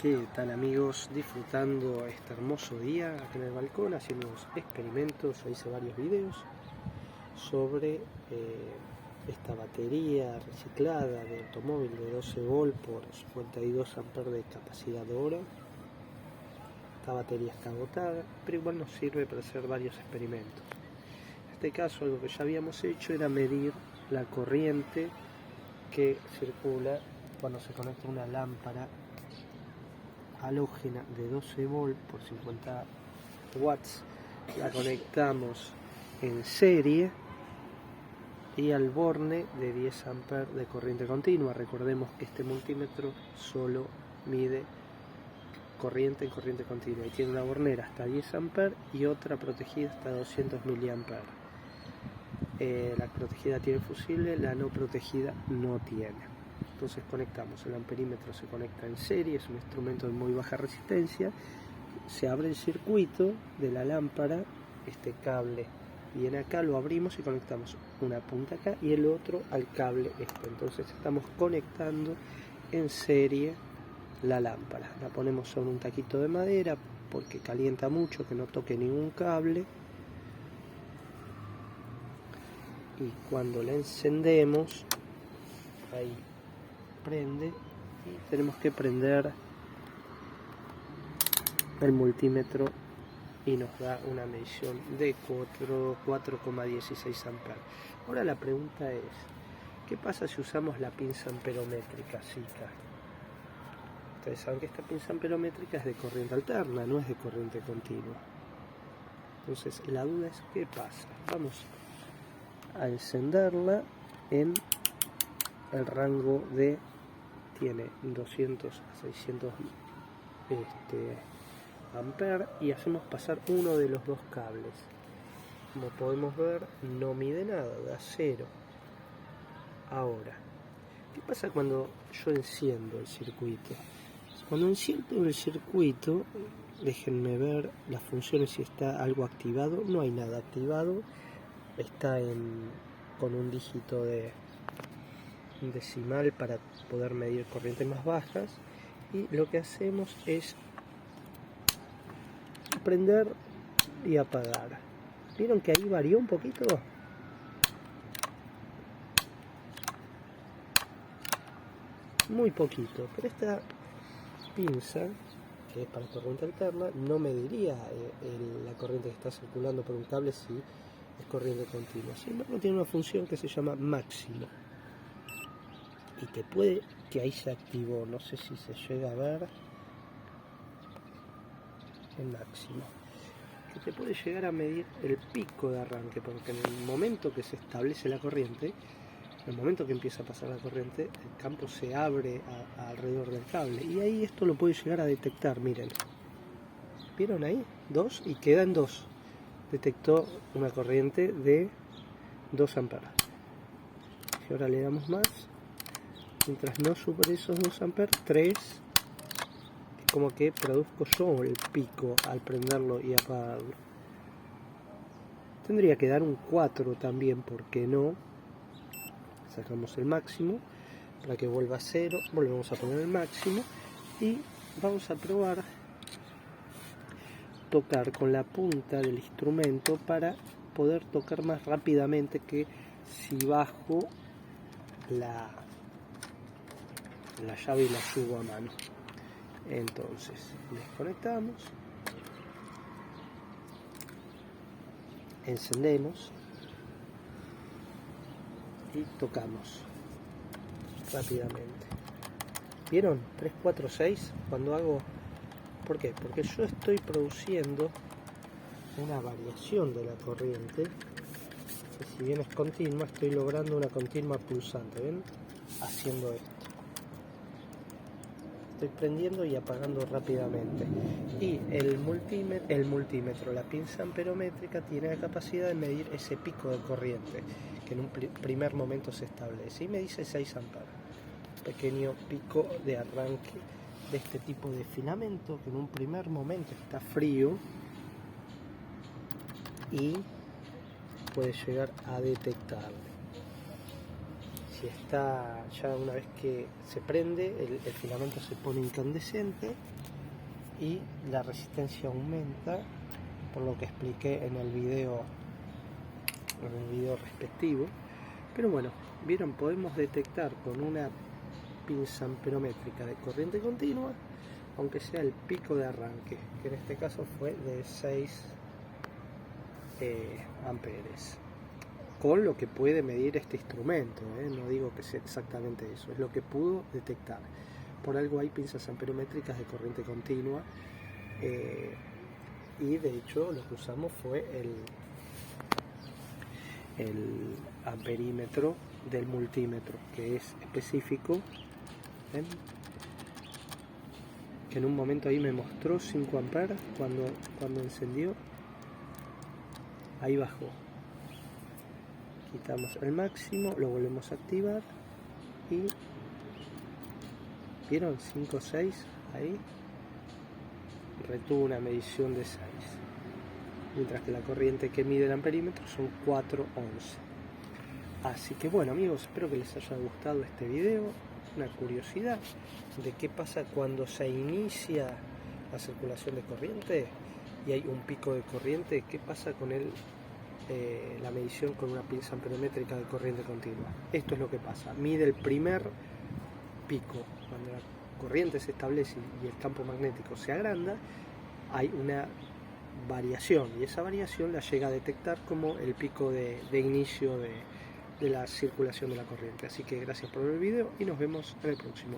¿Qué tal, amigos? Disfrutando este hermoso día acá en el balcón, haciendo unos experimentos. Yo hice varios videos sobre esta batería reciclada de automóvil de 12 volt por 52 amperes de capacidad hora. Esta batería está agotada, pero igual nos sirve para hacer varios experimentos. En este caso, algo que ya habíamos hecho era medir la corriente que circula cuando se conecta una lámpara halógena de 12 volt por 50 watts. La conectamos en serie y al borne de 10 amperes de corriente continua. Recordemos que este multímetro solo mide corriente en corriente continua y tiene una bornera hasta 10 amperes y otra protegida hasta 200 miliamperes. La protegida tiene fusible, la no protegida no tiene. Entonces conectamos, el amperímetro se conecta en serie, es un instrumento de muy baja resistencia, se abre el circuito de la lámpara, este cable viene acá, lo abrimos y conectamos una punta acá y el otro al cable este. Entonces estamos conectando en serie la lámpara, la ponemos sobre un taquito de madera porque calienta mucho, que no toque ningún cable, y cuando la encendemos, ahí prende y tenemos que prender el multímetro y nos da una medición de 4,16 amperes. Ahora la pregunta es, ¿qué pasa si usamos la pinza amperométrica SICA? Ustedes saben que esta pinza amperométrica es de corriente alterna, no es de corriente continua. Entonces la duda es, ¿qué pasa? Vamos a encenderla en el rango de, tiene 200 a 600 amperes, y hacemos pasar uno de los dos cables. Como podemos ver, no mide nada, da 0. Ahora, ¿qué pasa cuando yo enciendo el circuito? Cuando enciendo el circuito, déjenme ver las funciones, si está algo activado. No hay nada activado, está con un dígito de decimal para poder medir corrientes más bajas, y lo que hacemos es prender y apagar. ¿Vieron que ahí varió un poquito? Muy poquito, pero esta pinza, que es para corriente alterna, no mediría la corriente que está circulando por un cable si es corriente continua. Sin embargo, tiene una función que se llama máximo, y te puede, que ahí se activó, no sé si se llega a ver el máximo, que te puede llegar a medir el pico de arranque, porque en el momento que se establece la corriente, en el momento que empieza a pasar la corriente, el campo se abre alrededor del cable, y ahí esto lo puede llegar a detectar. Miren, ¿vieron ahí? 2 y queda en 2. Detectó una corriente de 2 amperes. Si ahora le damos más, mientras no supere esos 2 amperes, 3, es como que produzco yo el pico al prenderlo y apagarlo. Tendría que dar un 4 también, ¿por qué no? Sacamos el máximo para que vuelva a 0, volvemos a poner el máximo y vamos a probar tocar con la punta del instrumento para poder tocar más rápidamente que si bajo la llave y la subo a mano. Entonces desconectamos, encendemos y tocamos rápidamente. ¿Vieron? 3, 4, 6 cuando hago. ¿Por qué? Porque yo estoy produciendo una variación de la corriente, que si bien es continua, estoy logrando una continua pulsante. ¿Ven? Haciendo esto. Estoy prendiendo y apagando rápidamente. Y el multímetro, la pinza amperométrica, tiene la capacidad de medir ese pico de corriente que en un primer momento se establece. Y me dice 6 amperes. Pequeño pico de arranque de este tipo de filamento que en un primer momento está frío y puede llegar a detectarlo. Si si está ya una vez que se prende, el filamento se pone incandescente y la resistencia aumenta, por lo que expliqué en el video respectivo. Pero bueno, vieron, podemos detectar con una pinza amperométrica de corriente continua, aunque sea el pico de arranque, que en este caso fue de 6 amperes, con lo que puede medir este instrumento, no digo que sea exactamente eso, es lo que pudo detectar. Por algo hay pinzas amperométricas de corriente continua, y de hecho lo que usamos fue el amperímetro del multímetro, que es específico, ¿ven? Que en un momento ahí me mostró 5 amperes cuando encendió, ahí bajó. Quitamos el máximo, lo volvemos a activar y ¿vieron? 5, 6, ahí retuvo una medición de 6, mientras que la corriente que mide el amperímetro son 4 11. Así que bueno amigos, espero que les haya gustado este video, una curiosidad de qué pasa cuando se inicia la circulación de corriente y hay un pico de corriente, qué pasa con la medición con una pinza amperométrica de corriente continua. Esto es lo que pasa, mide el primer pico, cuando la corriente se establece y el campo magnético se agranda, hay una variación y esa variación la llega a detectar como el pico de inicio de la circulación de la corriente. Así que gracias por ver el video y nos vemos en el próximo.